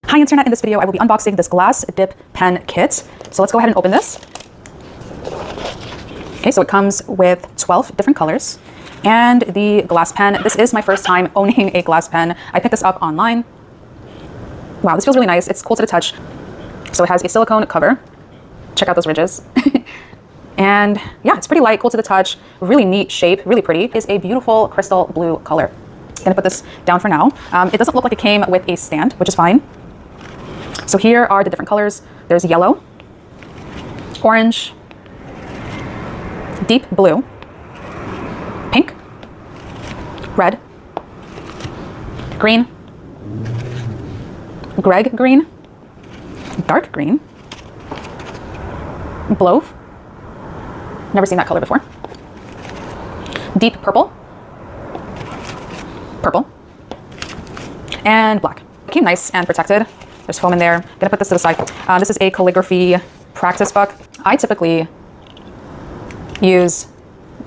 Hi Internet, in this video I will be unboxing this glass dip pen kit. So let's go ahead and open this. Okay, so it comes with 12 different colors and the glass pen. This is my first time owning a glass pen. I picked this up online. Wow, this feels really nice. It's cool to the touch. So it has a silicone cover. Check out those ridges. And yeah, it's pretty light, cool to the touch, really neat shape, really pretty. It is a beautiful crystal blue color. I'm gonna put this down for now. It doesn't look like it came with a stand, which is fine. So here are the different colors. There's yellow, orange, deep blue, pink, red, green, Greg green, dark green, Blove. Never seen that color before. Deep purple, purple, and black. It came nice and protected. There's foam in there. Gonna put this to the side. This is a calligraphy practice book. I typically use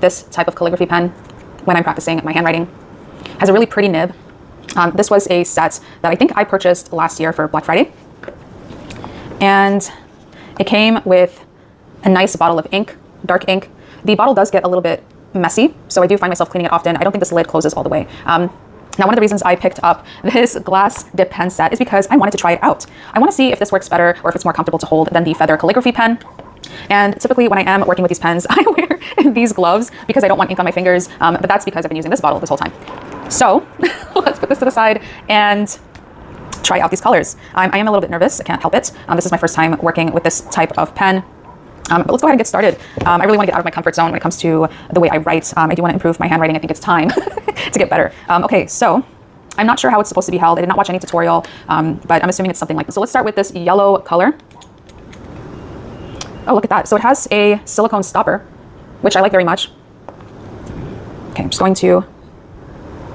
this type of calligraphy pen when I'm practicing my handwriting. It has a really pretty nib. This was a set that I think I purchased last year for Black Friday. And it came with a nice bottle of ink, dark ink. The bottle does get a little bit messy, so I do find myself cleaning it often. I don't think this lid closes all the way. Now, one of the reasons I picked up this glass dip pen set is because I wanted to try it out. I want to see if this works better or if it's more comfortable to hold than the Feather calligraphy pen. And typically when I am working with these pens, I wear these gloves because I don't want ink on my fingers, but that's because I've been using this bottle this whole time. So let's put this to the side and try out these colors. I am a little bit nervous, I can't help it. This is my first time working with this type of pen. But let's go ahead and get started. I really want to get out of my comfort zone when it comes to the way I write. I do want to improve my handwriting. I think it's time to get better. Okay, so I'm not sure how it's supposed to be held. I did not watch any tutorial, but I'm assuming it's something like this. So let's start with this yellow color. Oh, look at that. So it has a silicone stopper, which I like very much. Okay, I'm just going to,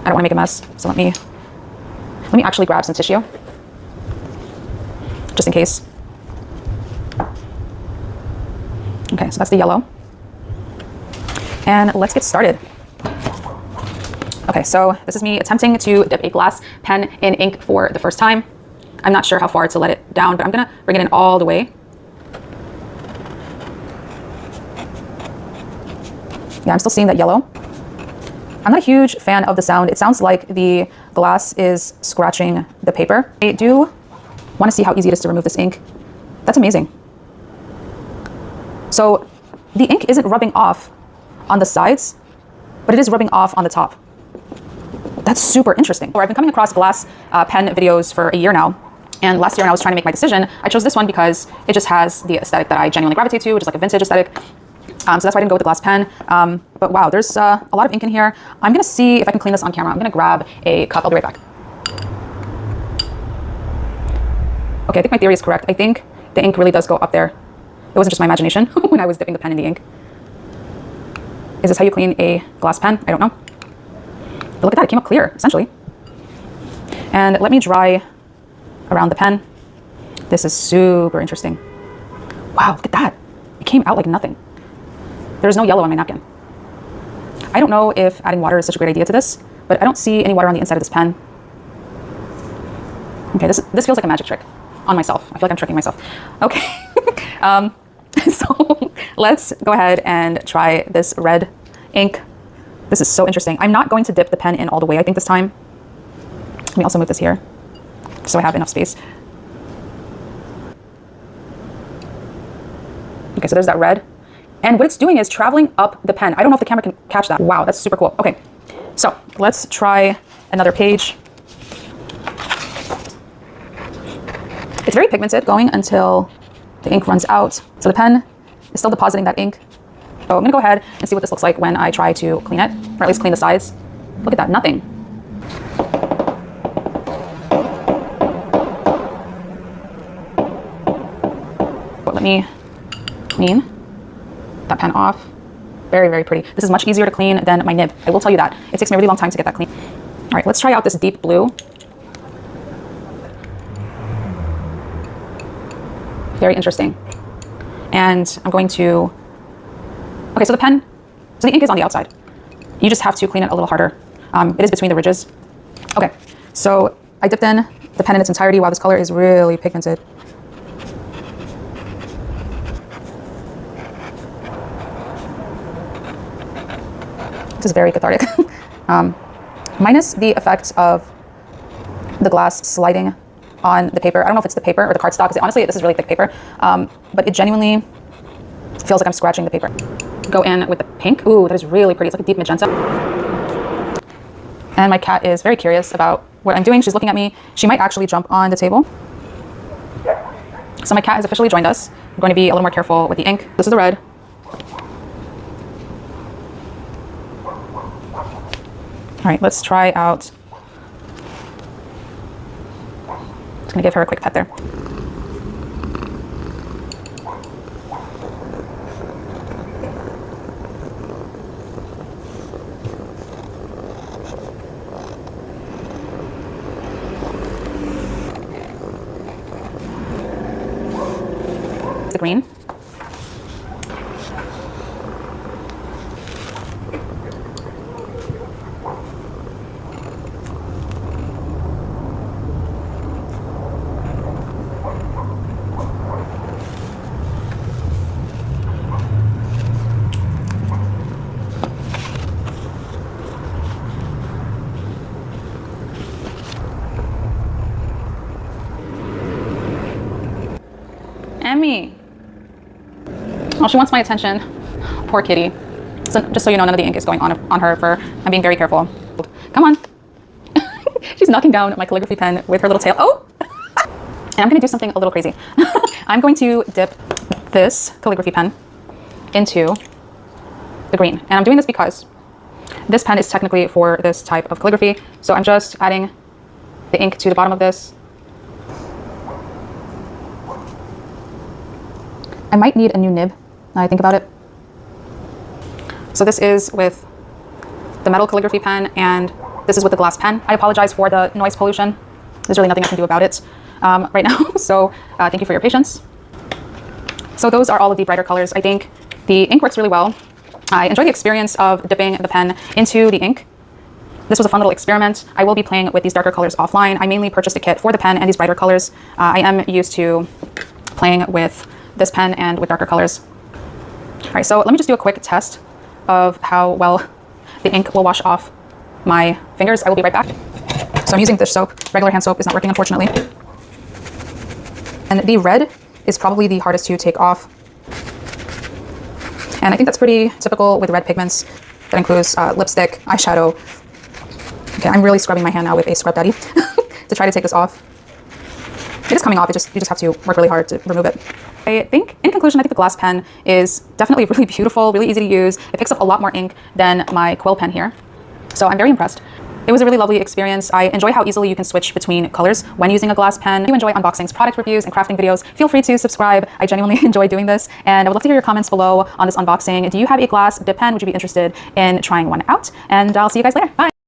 I don't want to make a mess. So let me actually grab some tissue, just in case. Okay, so that's the yellow. And let's get started. Okay, so this is me attempting to dip a glass pen in ink for the first time. I'm not sure how far to let it down, but I'm gonna bring it in all the way. Yeah, I'm still seeing that yellow. I'm not a huge fan of the sound. It sounds like the glass is scratching the paper. I do want to see how easy it is to remove this ink. That's amazing. So the ink isn't rubbing off on the sides, but it is rubbing off on the top. That's super interesting. I've been coming across glass pen videos for a year now. And last year when I was trying to make my decision, I chose this one because it just has the aesthetic that I genuinely gravitate to, which is like a vintage aesthetic. So that's why I didn't go with the glass pen. But wow, there's a lot of ink in here. I'm gonna see if I can clean this on camera. I'm gonna grab a cup. I'll be right back. Okay, I think my theory is correct. I think the ink really does go up there. It wasn't just my imagination when I was dipping the pen in the ink. Is this how you clean a glass pen? I don't know. But look at that, it came up clear, essentially. And let me dry around the pen. This is super interesting. Wow, look at that. It came out like nothing. There's no yellow on my napkin. I don't know if adding water is such a great idea to this, but I don't see any water on the inside of this pen. Okay, this feels like a magic trick on myself. I feel like I'm tricking myself. Okay. So let's go ahead and try this red ink. This is so interesting. I'm not going to dip the pen in all the way, I think, this time. Let me also move this here so I have enough space. Okay, so there's that red. And what it's doing is traveling up the pen. I don't know if the camera can catch that. Wow, that's super cool. Okay, so let's try another page. It's very pigmented going until the ink runs out. So the pen is still depositing that ink. So I'm gonna go ahead and see what this looks like when I try to clean it, or at least clean the sides. Look at that, nothing. But let me clean that pen off. Very, very pretty. This is much easier to clean than my nib. I will tell you that. It takes me a really long time to get that clean. All right, let's try out this deep blue. Very interesting. And I'm going to, okay, so the ink is on the outside. You just have to clean it a little harder. It is between the ridges. Okay, so I dipped in the pen in its entirety. Wow, this color is really pigmented. This is very cathartic. Minus the effects of the glass sliding on the paper. I don't know if it's the paper or the cardstock, because honestly, this is really thick paper, but it genuinely feels like I'm scratching the paper. Go in with the pink. Ooh, that is really pretty. It's like a deep magenta. And my cat is very curious about what I'm doing. She's looking at me. She might actually jump on the table. So my cat has officially joined us. I'm going to be a little more careful with the ink. This is the red. All right, let's try out. Just gonna give her a quick pet there. The green. Emmy. Oh, she wants my attention. Poor kitty. So, just so you know, none of the ink is going on her fur. I'm being very careful. Come on. She's knocking down my calligraphy pen with her little tail. Oh! And I'm going to do something a little crazy. I'm going to dip this calligraphy pen into the green. And I'm doing this because this pen is technically for this type of calligraphy. So I'm just adding the ink to the bottom of this. I might need a new nib now I think about it. So this is with the metal calligraphy pen, and this is with the glass pen. I apologize for the noise pollution. There's really nothing I can do about it right now. So thank you for your patience. So those are all of the brighter colors. I think the ink works really well. I enjoy the experience of dipping the pen into the ink. This was a fun little experiment. I will be playing with these darker colors offline. I mainly purchased a kit for the pen and these brighter colors. I am used to playing with this pen and with darker colors. All right, so let me just do a quick test of how well the ink will wash off my fingers. I will be right back. So I'm using dish soap. Regular hand soap is not working, unfortunately. And the red is probably the hardest to take off. And I think that's pretty typical with red pigments. That includes lipstick, eyeshadow. Okay, I'm really scrubbing my hand now with a scrub daddy to try to take this off. It is coming off, you just have to work really hard to remove it. I think, in conclusion, I think the glass pen is definitely really beautiful, really easy to use. It picks up a lot more ink than my quill pen here. So I'm very impressed. It was a really lovely experience. I enjoy how easily you can switch between colors when using a glass pen. If you enjoy unboxings, product reviews, and crafting videos, feel free to subscribe. I genuinely enjoy doing this, and I would love to hear your comments below on this unboxing. Do you have a glass dip pen? Would you be interested in trying one out? And I'll see you guys later. Bye.